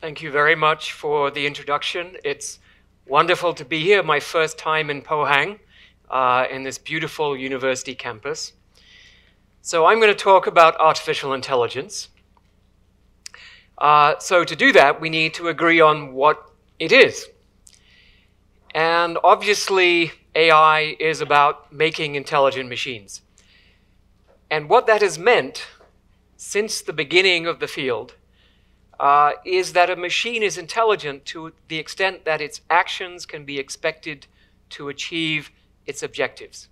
Thank you very much for the introduction. It's wonderful to be here, my first time in Pohang, in this beautiful university campus. So I'm going to talk about artificial intelligence. So to do that, we need to agree on what it is. And obviously, AI is about making intelligent machines. And what that has meant since the beginning of the field is that a machine is intelligent to the extent that its actions can be expected to achieve its objectives.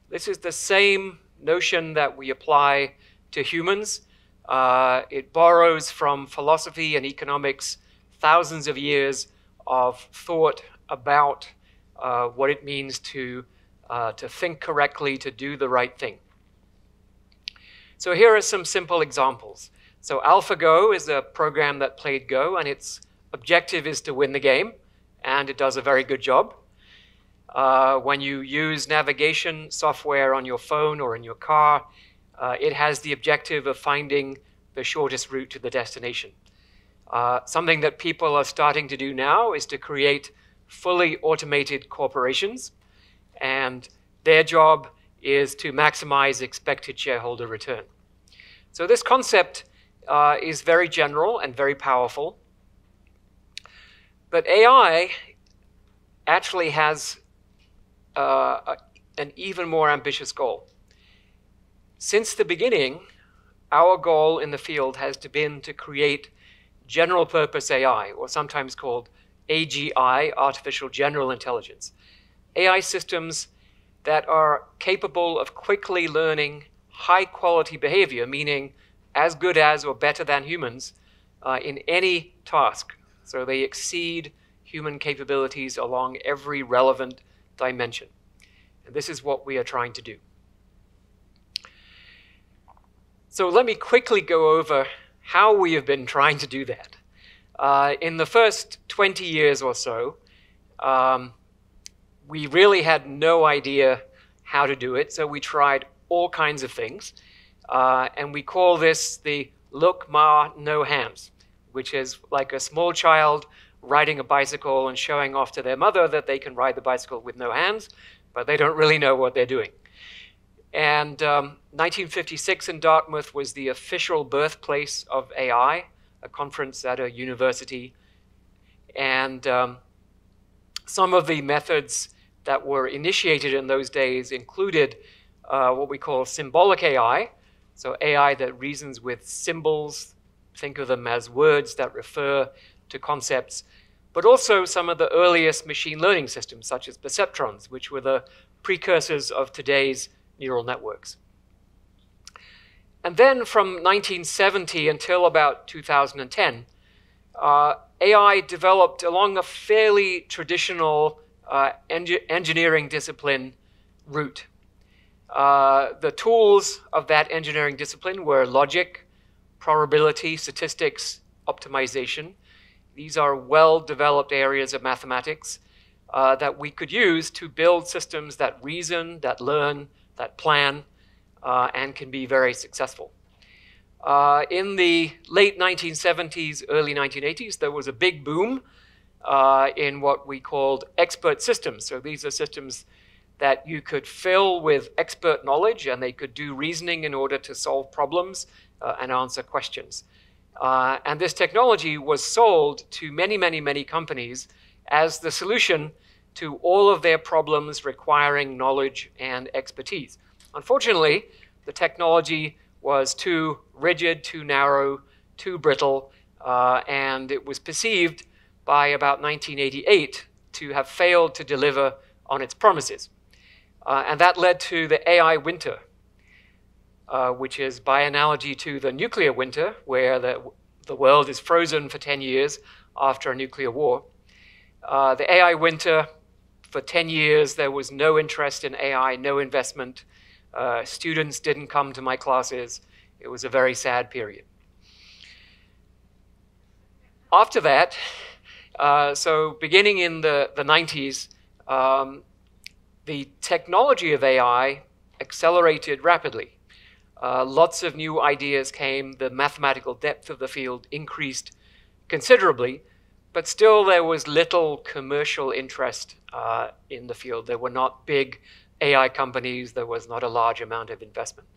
This is the same notion that we apply to humans. It borrows from philosophy and economics, thousands of years of thought about what it means to think correctly, to do the right thing. So here are some simple examples. So AlphaGo is a program that played Go, and its objective is to win the game, and it does a very good job. When you use navigation software on your phone or in your car, it has the objective of finding the shortest route to the destination. Something that people are starting to do now is to create fully automated corporations, and their job is to maximize expected shareholder return. So this concept is very general and very powerful. But AI actually has an even more ambitious goal. Since the beginning, our goal in the field has been to create general purpose AI, or sometimes called AGI, artificial general intelligence. AI systems that are capable of quickly learning high quality behavior, meaning as good as or better than humans in any task. So they exceed human capabilities along every relevant dimension. And this is what we are trying to do. So let me quickly go over how we have been trying to do that. In the first 20 years or so, we really had no idea how to do it, so we tried all kinds of things. And we call this the look, ma, no hands, which is like a small child riding a bicycle and showing off to their mother that they can ride the bicycle with no hands, but they don't really know what they're doing. And 1956 in Dartmouth was the official birthplace of AI, a conference at a university. And some of the methods that were initiated in those days included what we call symbolic AI, so AI that reasons with symbols, think of them as words that refer to concepts, but also some of the earliest machine learning systems, such as perceptrons, which were the precursors of today's neural networks. And then from 1970 until about 2010, AI developed along a fairly traditional engineering discipline route. The tools of that engineering discipline were logic, probability, statistics, optimization. These are well-developed areas of mathematics that we could use to build systems that reason, that learn, that plan, and can be very successful. In the late 1970s, early 1980s, there was a big boom in what we called expert systems. So these are systems that you could fill with expert knowledge, and they could do reasoning in order to solve problems and answer questions. And this technology was sold to many, many, many companies as the solution to all of their problems requiring knowledge and expertise. Unfortunately, the technology was too rigid, too narrow, too brittle, and it was perceived by about 1988 to have failed to deliver on its promises. And that led to the AI winter, which is by analogy to the nuclear winter, where the world is frozen for 10 years after a nuclear war. The AI winter, for 10 years, there was no interest in AI, no investment. Students didn't come to my classes. It was a very sad period. After that, so beginning in the 90s, the technology of AI accelerated rapidly. Lots of new ideas came. The mathematical depth of the field increased considerably, but still there was little commercial interest in the field. There were not big AI companies. There was not a large amount of investment.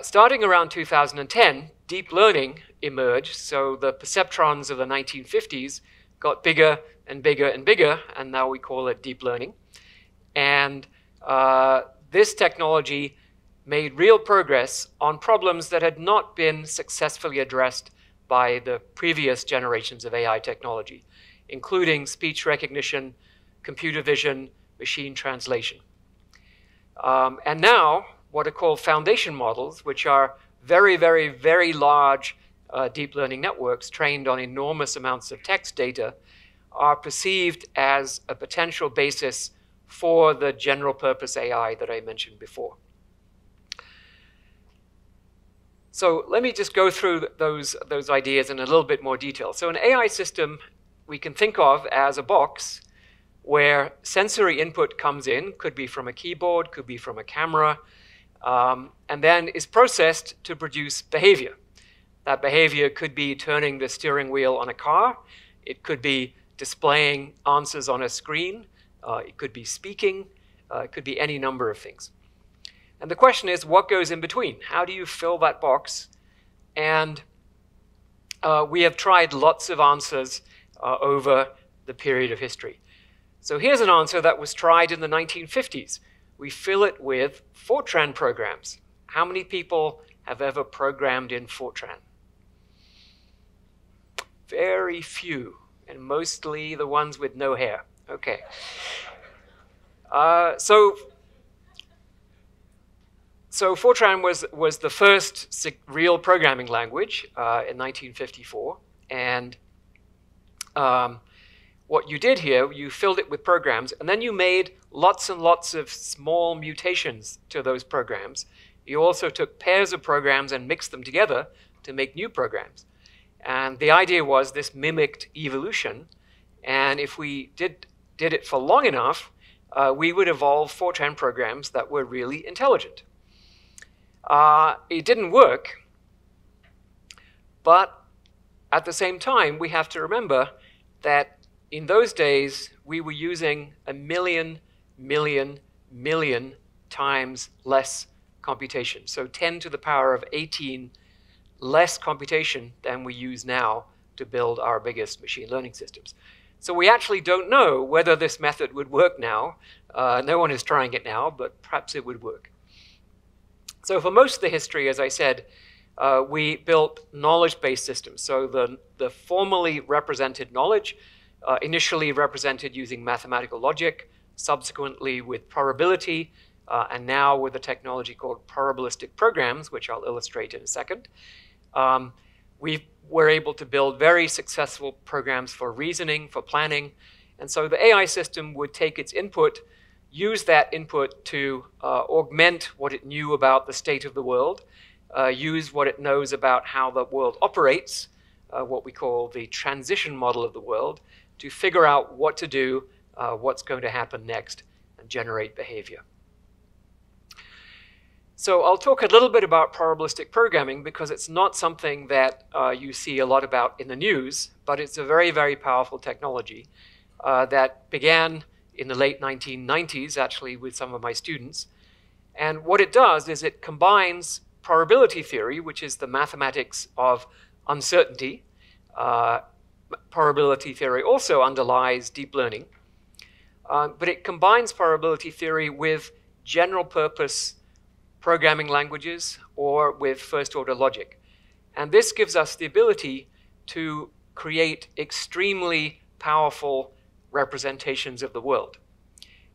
Starting around 2010, deep learning emerged. So the perceptrons of the 1950s got bigger and bigger and bigger, and now we call it deep learning. And this technology made real progress on problems that had not been successfully addressed by the previous generations of AI technology, including speech recognition, computer vision, machine translation. And now, what are called foundation models, which are very, very, very large deep learning networks trained on enormous amounts of text data, are perceived as a potential basis for the general purpose AI that I mentioned before. So let me just go through those ideas in a little bit more detail. So an AI system we can think of as a box where sensory input comes in, could be from a keyboard, could be from a camera, and then is processed to produce behavior. That behavior could be turning the steering wheel on a car. It could be displaying answers on a screen. It could be speaking. It could be any number of things. And the question is, what goes in between? How do you fill that box? And we have tried lots of answers over the period of history. So here's an answer that was tried in the 1950s. We fill it with Fortran programs. How many people have ever programmed in Fortran? Very few, and mostly the ones with no hair. Okay. So Fortran was the first real programming language in 1954. And what you did here, you filled it with programs, and then you made lots and lots of small mutations to those programs. You also took pairs of programs and mixed them together to make new programs. And the idea was this mimicked evolution. And if we did it for long enough, we would evolve Fortran programs that were really intelligent. It didn't work, but at the same time, we have to remember that in those days, we were using 1 million times less computation. So 10 to the power of 18 less computation than we use now to build our biggest machine learning systems. So we actually don't know whether this method would work now. No one is trying it now, but perhaps it would work. So for most of the history, as I said, we built knowledge-based systems. So the formally represented knowledge, initially represented using mathematical logic, subsequently with probability, and now with a technology called probabilistic programs, which I'll illustrate in a second. We were able to build very successful programs for reasoning, for planning. And so the AI system would take its input, use that input to augment what it knew about the state of the world, use what it knows about how the world operates, what we call the transition model of the world, to figure out what to do, what's going to happen next, and generate behavior. So I'll talk a little bit about probabilistic programming because it's not something that you see a lot about in the news, but it's a very, very powerful technology that began in the late 1990s, actually, with some of my students. And what it does is it combines probability theory, which is the mathematics of uncertainty. Probability theory also underlies deep learning. But it combines probability theory with general purpose programming languages or with first-order logic. And this gives us the ability to create extremely powerful representations of the world.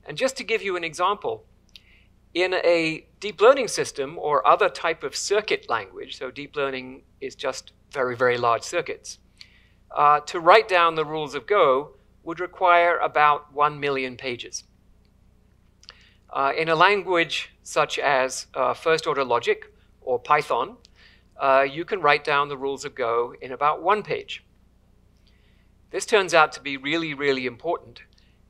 And just to give you an example, in a deep learning system or other type of circuit language, so deep learning is just very, very large circuits, to write down the rules of Go would require about 1 million pages. In a language such as first-order logic or Python, you can write down the rules of Go in about 1 page. This turns out to be really, really important,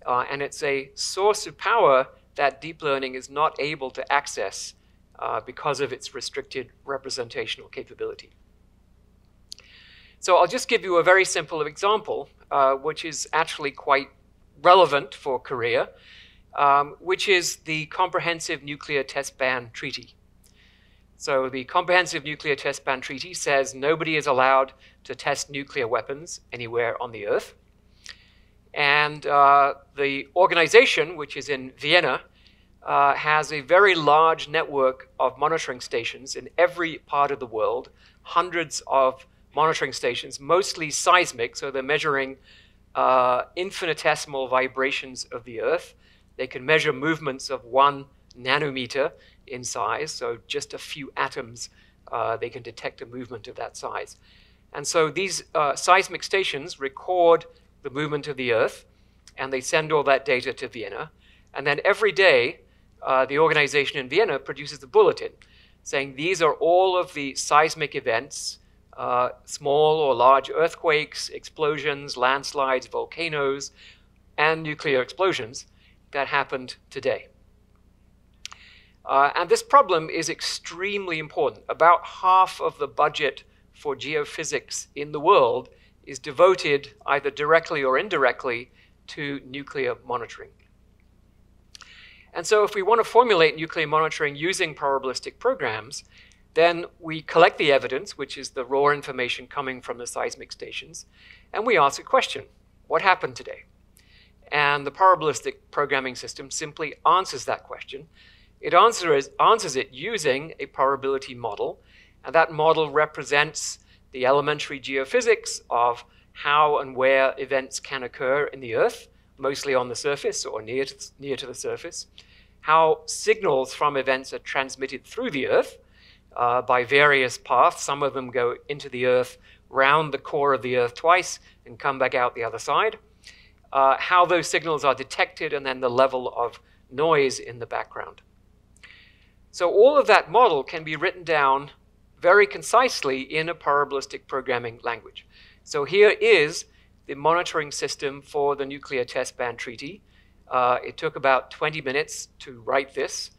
and it's a source of power that deep learning is not able to access because of its restricted representational capability. So I'll just give you a very simple example, which is actually quite relevant for Korea, which is the Comprehensive Nuclear Test Ban Treaty. So the Comprehensive Nuclear Test Ban Treaty says nobody is allowed to test nuclear weapons anywhere on the Earth. And the organization, which is in Vienna, has a very large network of monitoring stations in every part of the world, hundreds of monitoring stations, mostly seismic, so they're measuring infinitesimal vibrations of the Earth. They can measure movements of 1 nanometer in size, so just a few atoms, they can detect a movement of that size. And so these seismic stations record the movement of the Earth, and they send all that data to Vienna. And then every day, the organization in Vienna produces a bulletin saying these are all of the seismic events, small or large earthquakes, explosions, landslides, volcanoes, and nuclear explosions that happened today. And this problem is extremely important. About half of the budget for geophysics in the world is devoted either directly or indirectly to nuclear monitoring. And so if we want to formulate nuclear monitoring using probabilistic programs, then we collect the evidence, which is the raw information coming from the seismic stations, and we ask a question: what happened today? And the probabilistic programming system simply answers that question. It answers it using a probability model, and that model represents the elementary geophysics of how and where events can occur in the Earth, mostly on the surface or near to the surface, how signals from events are transmitted through the Earth by various paths. Some of them go into the Earth, round the core of the Earth twice, and come back out the other side, how those signals are detected, and then the level of noise in the background. So all of that model can be written down very concisely in a probabilistic programming language. So here is the monitoring system for the Nuclear Test Ban Treaty. It took about 20 minutes to write this,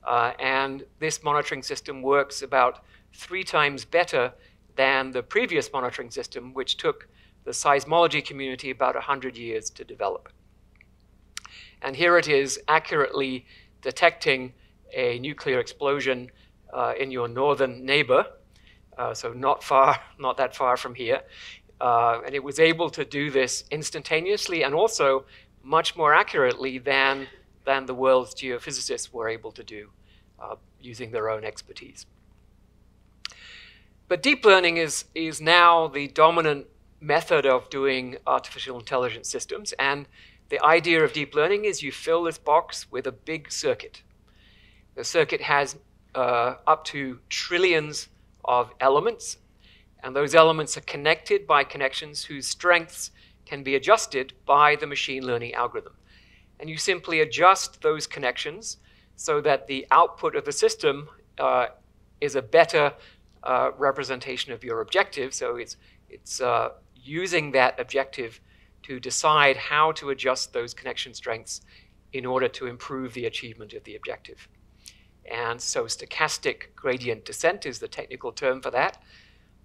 and this monitoring system works about 3 times better than the previous monitoring system, which took the seismology community about 100 years to develop. And here it is accurately detecting a nuclear explosion in your northern neighbor, so not that far from here. And it was able to do this instantaneously and also much more accurately than the world's geophysicists were able to do using their own expertise. But deep learning is now the dominant method of doing artificial intelligence systems. And the idea of deep learning is you fill this box with a big circuit. The circuit has up to trillions of elements, and those elements are connected by connections whose strengths can be adjusted by the machine learning algorithm. And you simply adjust those connections so that the output of the system is a better representation of your objective. So it's using that objective to decide how to adjust those connection strengths in order to improve the achievement of the objective. And so stochastic gradient descent is the technical term for that.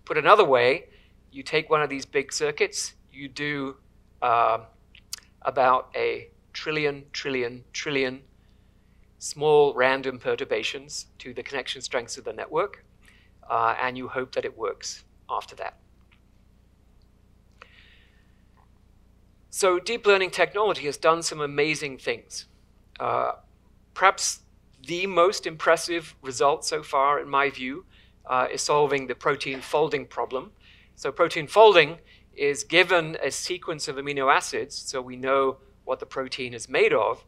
Put another way, you take one of these big circuits, you do about a trillion small random perturbations to the connection strengths of the network, and you hope that it works after that. So deep learning technology has done some amazing things. Perhaps the most impressive result so far, in my view, is solving the protein folding problem. So protein folding is given a sequence of amino acids, so we know what the protein is made of.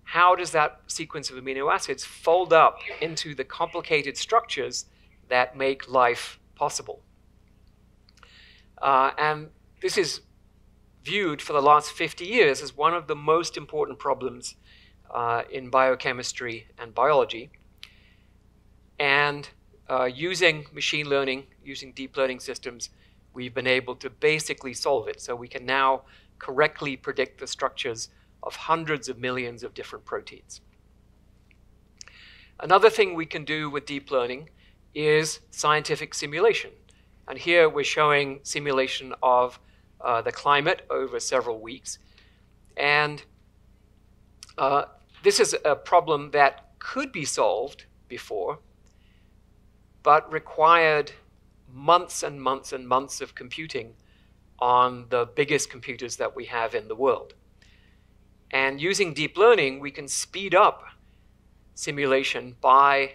How does that sequence of amino acids fold up into the complicated structures that make life possible? And this is viewed for the last 50 years as one of the most important problems in biochemistry and biology. And using machine learning, using deep learning systems, we've been able to basically solve it. So we can now correctly predict the structures of hundreds of millions of different proteins. Another thing we can do with deep learning is scientific simulation. And here we're showing simulation of the climate over several weeks. And this is a problem that could be solved before, but required months and months and months of computing on the biggest computers that we have in the world. And using deep learning, we can speed up simulation by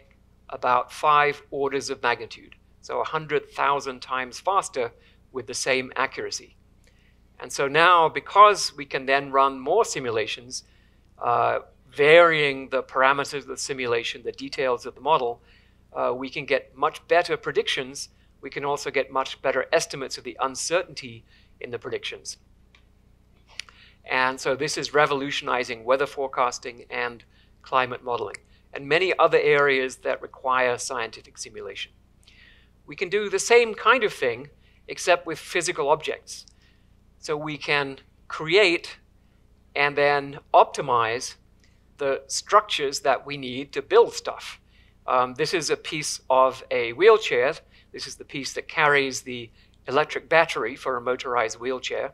about 5 orders of magnitude, so 100,000 times faster with the same accuracy. And so now, because we can then run more simulations, varying the parameters of the simulation, the details of the model, we can get much better predictions. We can also get much better estimates of the uncertainty in the predictions. And so this is revolutionizing weather forecasting and climate modeling, and many other areas that require scientific simulation. We can do the same kind of thing, except with physical objects. So we can create and then optimize the structures that we need to build stuff. This is a piece of a wheelchair. This is the piece that carries the electric battery for a motorized wheelchair.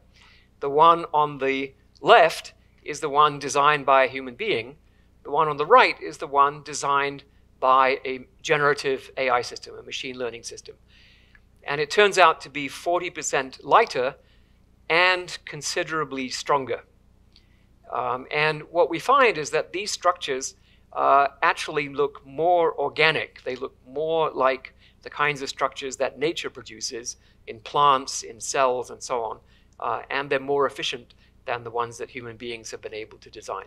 The one on the left is the one designed by a human being. The one on the right is the one designed by a generative AI system, a machine learning system. And it turns out to be 40% lighter and considerably stronger. And what we find is that these structures actually look more organic. They look more like the kinds of structures that nature produces in plants, in cells, and so on. And they're more efficient than the ones that human beings have been able to design.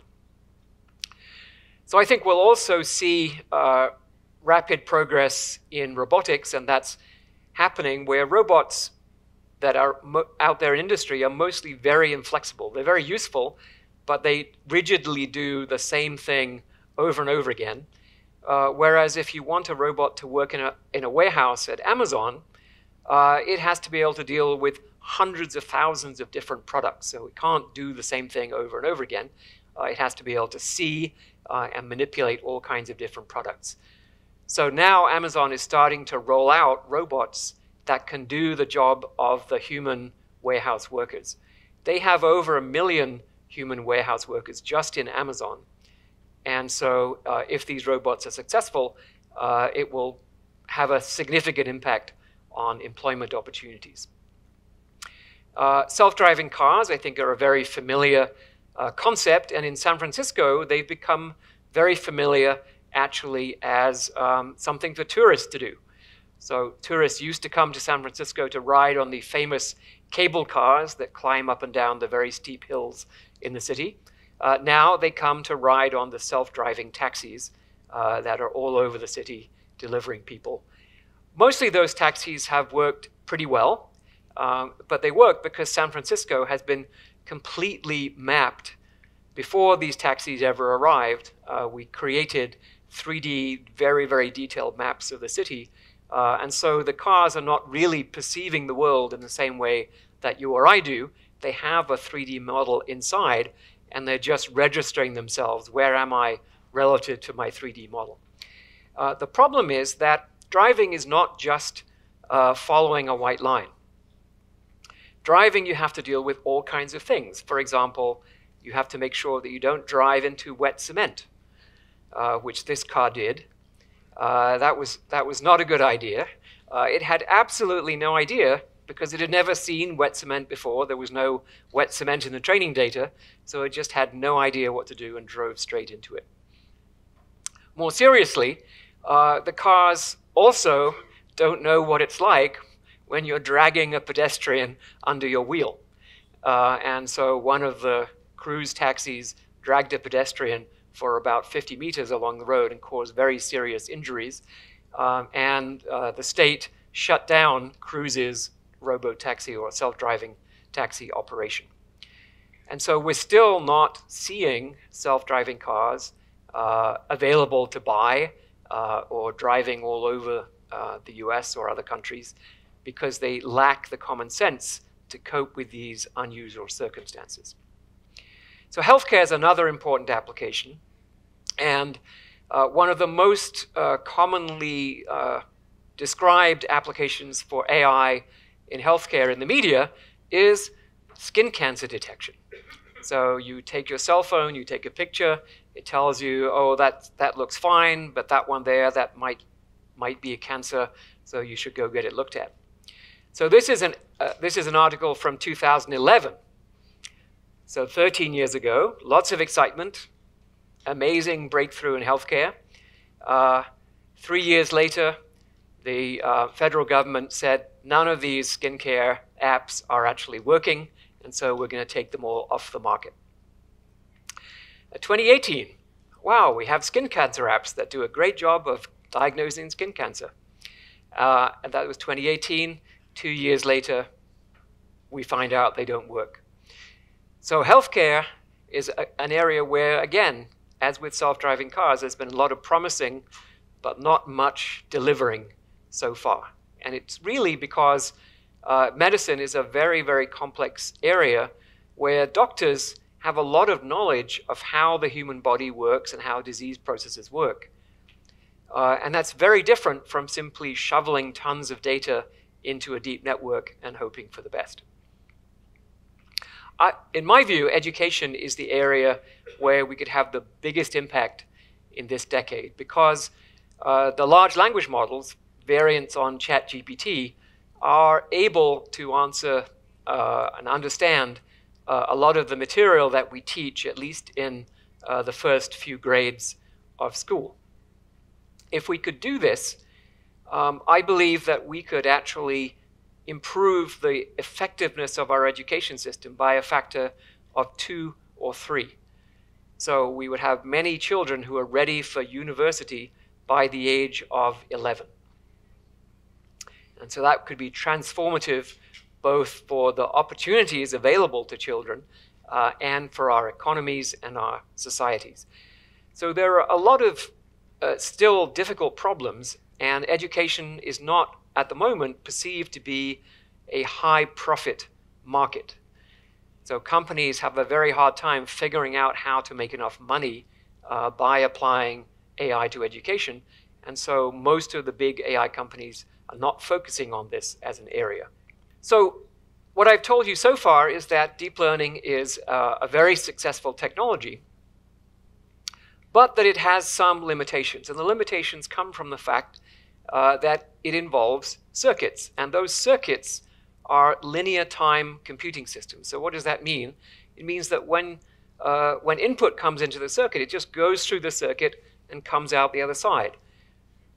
So I think we'll also see rapid progress in robotics, and that's happening where robots that are out there in industry are mostly very inflexible. They're very useful, but they rigidly do the same thing over and over again. Whereas if you want a robot to work in a warehouse at Amazon, it has to be able to deal with hundreds of thousands of different products. So it can't do the same thing over and over again. It has to be able to see and manipulate all kinds of different products. So now Amazon is starting to roll out robots that can do the job of the human warehouse workers. They have over 1 million human warehouse workers just in Amazon. And so if these robots are successful, it will have a significant impact on employment opportunities. Self-driving cars, I think, are a very familiar concept. And in San Francisco, they've become very familiar actually as something for tourists to do. So tourists used to come to San Francisco to ride on the famous cable cars that climb up and down the very steep hills in the city. Now they come to ride on the self-driving taxis that are all over the city delivering people. Mostly those taxis have worked pretty well, but they work because San Francisco has been completely mapped. Before these taxis ever arrived, we created 3D, very, very detailed maps of the city. And so the cars are not really perceiving the world in the same way that you or I do. They have a 3D model inside, and they're just registering themselves. Where am I relative to my 3D model? The problem is that driving is not just following a white line. Driving, you have to deal with all kinds of things. For example, you have to make sure that you don't drive into wet cement, which this car did. That was not a good idea. It had absolutely no idea because it had never seen wet cement before. There was no wet cement in the training data, so it just had no idea what to do and drove straight into it. More seriously, the cars also don't know what it's like when you're dragging a pedestrian under your wheel. And so one of the cruise taxis dragged a pedestrian for about 50 meters along the road and caused very serious injuries. And the state shut down Cruise's robo-taxi or self-driving taxi operation. And so we're still not seeing self-driving cars available to buy or driving all over the US or other countries because they lack the common sense to cope with these unusual circumstances. So healthcare is another important application. And one of the most commonly described applications for AI in healthcare in the media is skin cancer detection. So you take your cell phone, you take a picture, it tells you, oh, that looks fine, but that one there, that might be a cancer, so you should go get it looked at. So this is an article from 2011. So 13 years ago, lots of excitement, amazing breakthrough in healthcare. 3 years later, the federal government said none of these skincare apps are actually working, and so we're going to take them all off the market. 2018, wow, we have skin cancer apps that do a great job of diagnosing skin cancer. And that was 2018. 2 years later, we find out they don't work. So healthcare is an area where, again, as with self-driving cars, there's been a lot of promising, but not much delivering so far. And it's really because medicine is a very, very complex area where doctors have a lot of knowledge of how the human body works and how disease processes work. And that's very different from simply shoveling tons of data into a deep network and hoping for the best. In my view, education is the area where we could have the biggest impact in this decade, because the large language models, variants on ChatGPT, are able to answer and understand a lot of the material that we teach, at least in the first few grades of school. If we could do this, I believe that we could actually improve the effectiveness of our education system by a factor of 2 or 3. So we would have many children who are ready for university by the age of 11. And so that could be transformative both for the opportunities available to children and for our economies and our societies. So there are a lot of still difficult problems, and education is not, at the moment, perceived to be a high-profit market. So companies have a very hard time figuring out how to make enough money by applying AI to education, and so most of the big AI companies are not focusing on this as an area. So what I've told you so far is that deep learning is a very successful technology, but that it has some limitations. And the limitations come from the fact that it involves circuits. And those circuits are linear time computing systems. So what does that mean? It means that when input comes into the circuit, it just goes through the circuit and comes out the other side.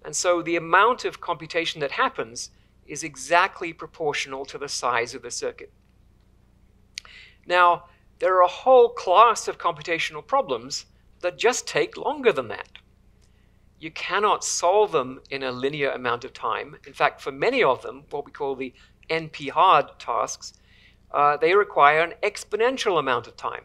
And so the amount of computation that happens is exactly proportional to the size of the circuit. Now, there are a whole class of computational problems that just take longer than that. You cannot solve them in a linear amount of time. In fact, for many of them, what we call the NP-hard tasks, they require an exponential amount of time.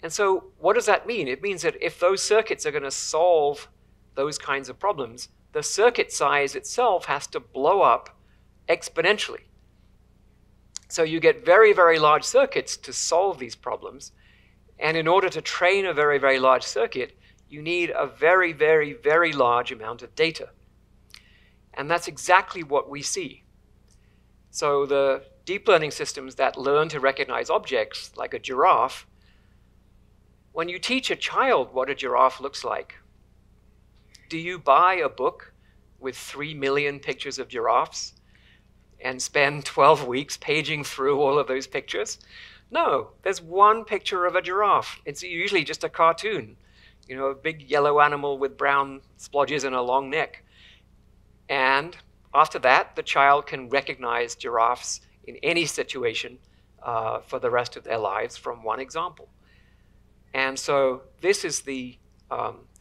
And so what does that mean? It means that if those circuits are going to solve those kinds of problems, the circuit size itself has to blow up exponentially. So you get very, very large circuits to solve these problems. And in order to train a very, very large circuit, you need a very, very, very large amount of data. And that's exactly what we see. So the deep learning systems that learn to recognize objects, like a giraffe, when you teach a child what a giraffe looks like, do you buy a book with 3 million pictures of giraffes and spend 12 weeks paging through all of those pictures? No, there's one picture of a giraffe. It's usually just a cartoon, you know, a big yellow animal with brown splodges and a long neck. And after that, the child can recognize giraffes in any situation for the rest of their lives from one example. And so this is the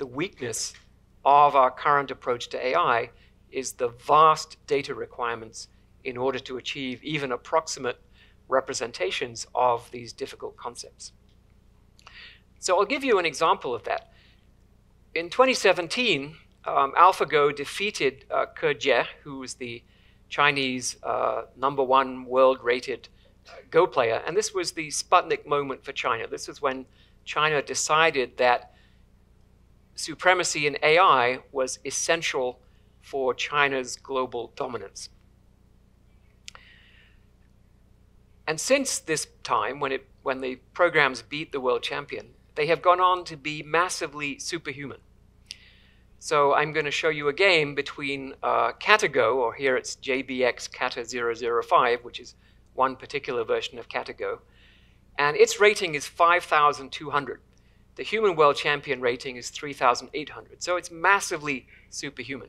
weakness of our current approach to AI, is the vast data requirements in order to achieve even approximate representations of these difficult concepts. So I'll give you an example of that. In 2017, AlphaGo defeated Ke Jie, who was the Chinese #1 world-rated Go player. And this was the Sputnik moment for China. This is when China decided that supremacy in AI was essential for China's global dominance. And since this time, when the programs beat the world champion, they have gone on to be massively superhuman. So I'm going to show you a game between Katago, or here it's JBX Kata 005, which is one particular version of Katago. And its rating is 5,200. The human world champion rating is 3,800. So it's massively superhuman.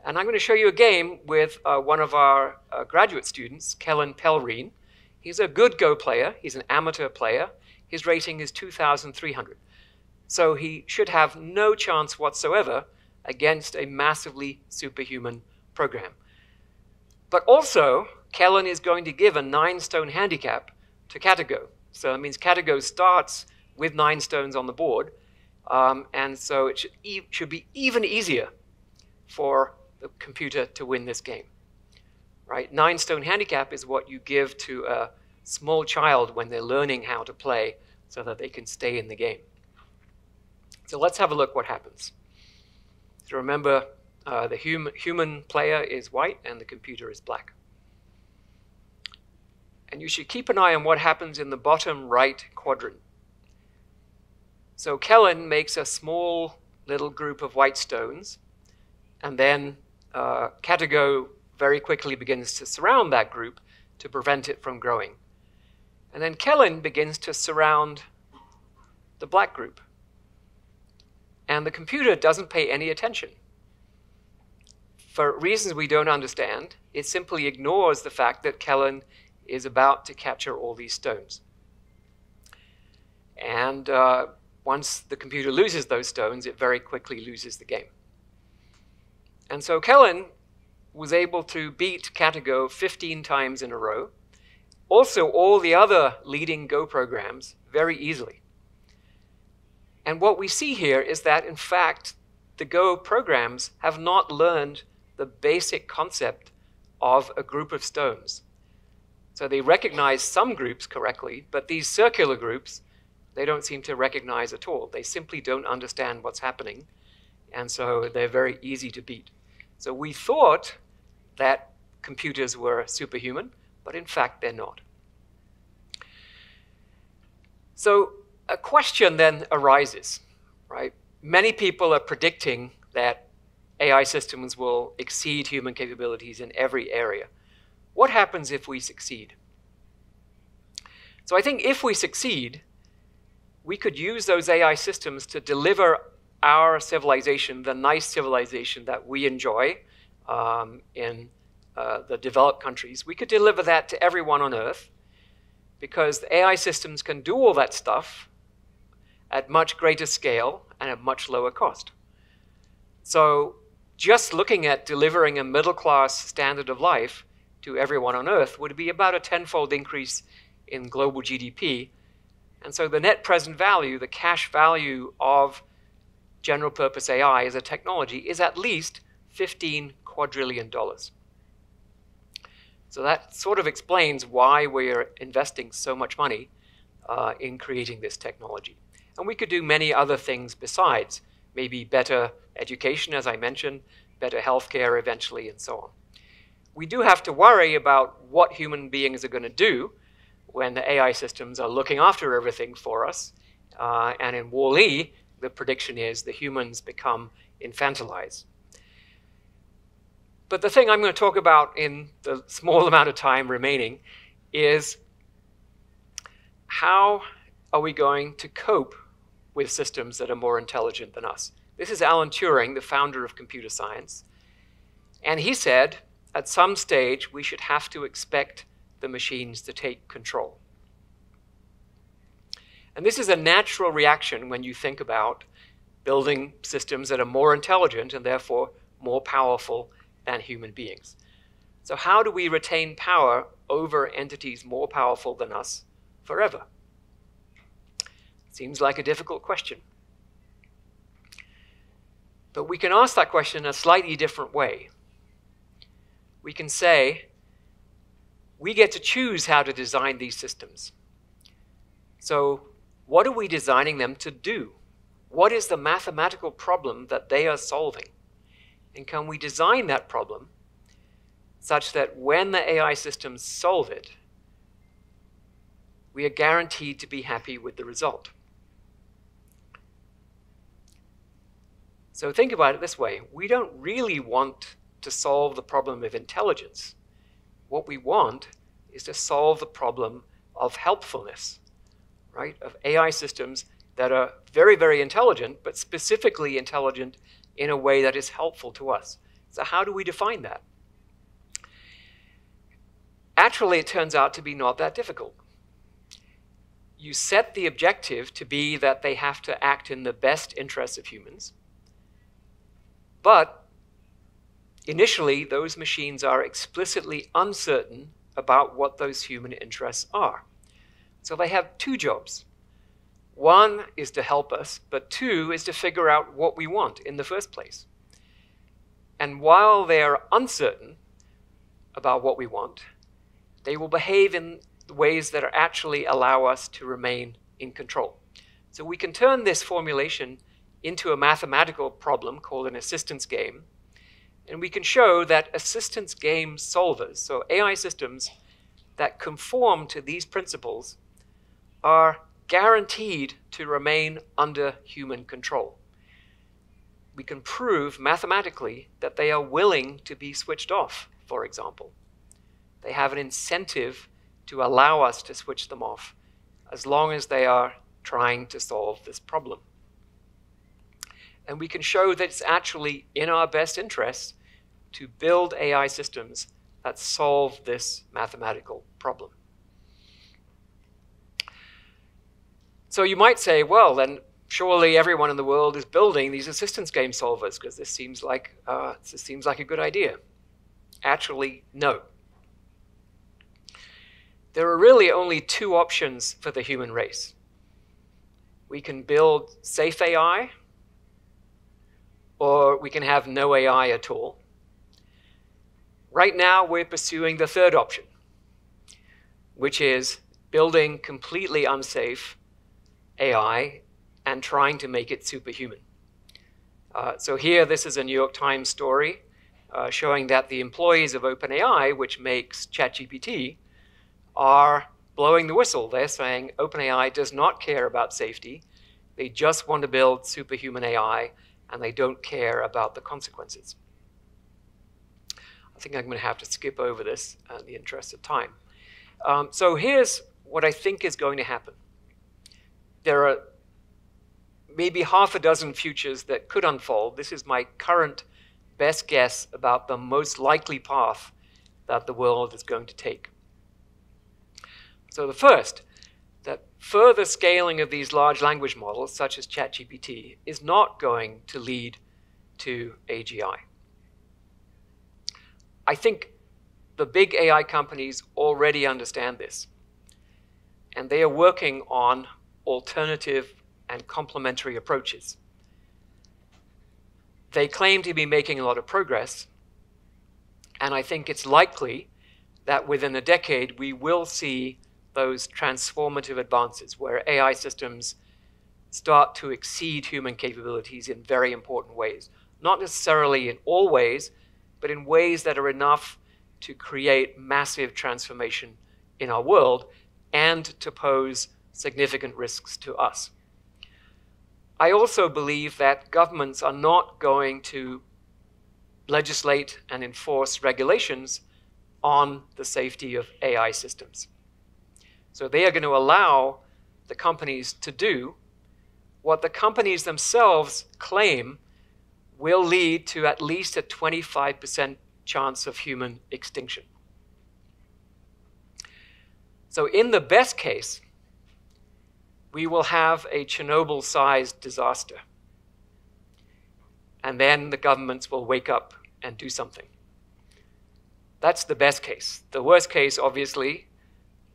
And I'm going to show you a game with one of our graduate students, Kellen Pelrine. He's a good Go player. He's an amateur player. His rating is 2,300. So he should have no chance whatsoever against a massively superhuman program. But also, Kellen is going to give a 9-stone handicap to Katago. So that means Katago starts with 9 stones on the board. And so it should be even easier for the computer to win this game. Right? 9-stone handicap is what you give to a small child when they're learning how to play so that they can stay in the game. So let's have a look what happens. So remember, the human player is white and the computer is black. And you should keep an eye on what happens in the bottom right quadrant. So Kellen makes a small little group of white stones, and then Katago very quickly begins to surround that group to prevent it from growing. And then Kellen begins to surround the black group. And the computer doesn't pay any attention. For reasons we don't understand, it simply ignores the fact that Kellen is about to capture all these stones. And once the computer loses those stones, it very quickly loses the game. And so Kellen was able to beat Katago 15 times in a row. Also, all the other leading Go programs very easily. And what we see here is that, in fact, the Go programs have not learned the basic concept of a group of stones. So they recognize some groups correctly, but these circular groups, they don't seem to recognize at all. They simply don't understand what's happening, and so they're very easy to beat. So we thought that computers were superhuman, but in fact they're not. So a question then arises, right? Many people are predicting that AI systems will exceed human capabilities in every area. What happens if we succeed? So I think if we succeed, we could use those AI systems to deliver our civilization, the nice civilization that we enjoy in the developed countries. We could deliver that to everyone on Earth because the AI systems can do all that stuff at much greater scale and at much lower cost. So just looking at delivering a middle-class standard of life to everyone on Earth would be about a 10-fold increase in global GDP. And so the net present value, the cash value of general purpose AI as a technology is at least $15 quadrillion. So that sort of explains why we're investing so much money in creating this technology. And we could do many other things besides, maybe better education, as I mentioned, better healthcare eventually, and so on. We do have to worry about what human beings are going to do when the AI systems are looking after everything for us. And in Wall-E, the prediction is the humans become infantilized. But the thing I'm going to talk about in the small amount of time remaining is how are we going to cope with systems that are more intelligent than us? This is Alan Turing, the founder of computer science. And he said, at some stage, we should have to expect the machines to take control. And this is a natural reaction when you think about building systems that are more intelligent and therefore more powerful than human beings. So how do we retain power over entities more powerful than us forever? Seems like a difficult question. But we can ask that question in a slightly different way. We can say, we get to choose how to design these systems. So what are we designing them to do? What is the mathematical problem that they are solving? And can we design that problem such that when the AI systems solve it, we are guaranteed to be happy with the result? So think about it this way. We don't really want to solve the problem of intelligence. What we want is to solve the problem of helpfulness, right? Of AI systems that are very, very intelligent, but specifically intelligent in a way that is helpful to us. So how do we define that? Actually, it turns out to be not that difficult. You set the objective to be that they have to act in the best interests of humans. But initially, those machines are explicitly uncertain about what those human interests are. So they have two jobs. One is to help us, but two is to figure out what we want in the first place. And while they are uncertain about what we want, they will behave in ways that actually allow us to remain in control. So we can turn this formulation into a mathematical problem called an assistance game. And we can show that assistance game solvers, so AI systems that conform to these principles, are guaranteed to remain under human control. We can prove mathematically that they are willing to be switched off, for example. They have an incentive to allow us to switch them off as long as they are trying to solve this problem. And we can show that it's actually in our best interests to build AI systems that solve this mathematical problem. So you might say, well, then surely everyone in the world is building these assistance game solvers because this seems like a good idea. Actually, no. There are really only two options for the human race. We can build safe AI, or we can have no AI at all. Right now, we're pursuing the third option, which is building completely unsafe AI and trying to make it superhuman. So here, this is a New York Times story showing that the employees of OpenAI, which makes ChatGPT, are blowing the whistle. They're saying OpenAI does not care about safety. They just want to build superhuman AI, and they don't care about the consequences. I think I'm going to have to skip over this in the interest of time. So here's what I think is going to happen. There are maybe half a dozen futures that could unfold. This is my current best guess about the most likely path that the world is going to take. So the first, that further scaling of these large language models, such as ChatGPT, is not going to lead to AGI. I think the big AI companies already understand this, and they are working on alternative and complementary approaches. They claim to be making a lot of progress, and I think it's likely that within a decade we will see those transformative advances where AI systems start to exceed human capabilities in very important ways. Not necessarily in all ways, but in ways that are enough to create massive transformation in our world and to pose significant risks to us. I also believe that governments are not going to legislate and enforce regulations on the safety of AI systems. So they are going to allow the companies to do what the companies themselves claim will lead to at least a 25% chance of human extinction. So in the best case, we will have a Chernobyl-sized disaster. And then the governments will wake up and do something. That's the best case. The worst case, obviously,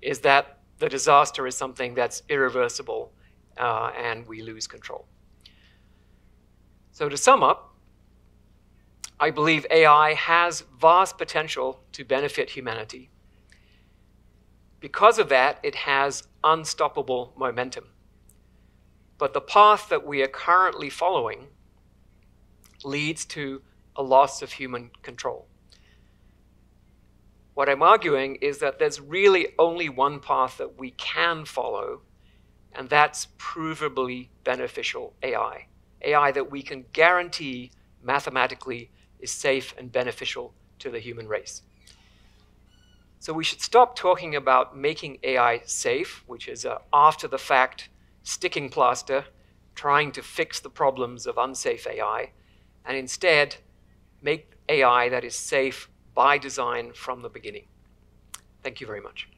is that the disaster is something that's irreversible and we lose control. So to sum up, I believe AI has vast potential to benefit humanity. Because of that, it has unstoppable momentum. But the path that we are currently following leads to a loss of human control. What I'm arguing is that there's really only one path that we can follow, and that's provably beneficial AI. AI that we can guarantee mathematically is safe and beneficial to the human race. So we should stop talking about making AI safe, which is an after-the-fact sticking plaster trying to fix the problems of unsafe AI, and instead make AI that is safe by design from the beginning. Thank you very much.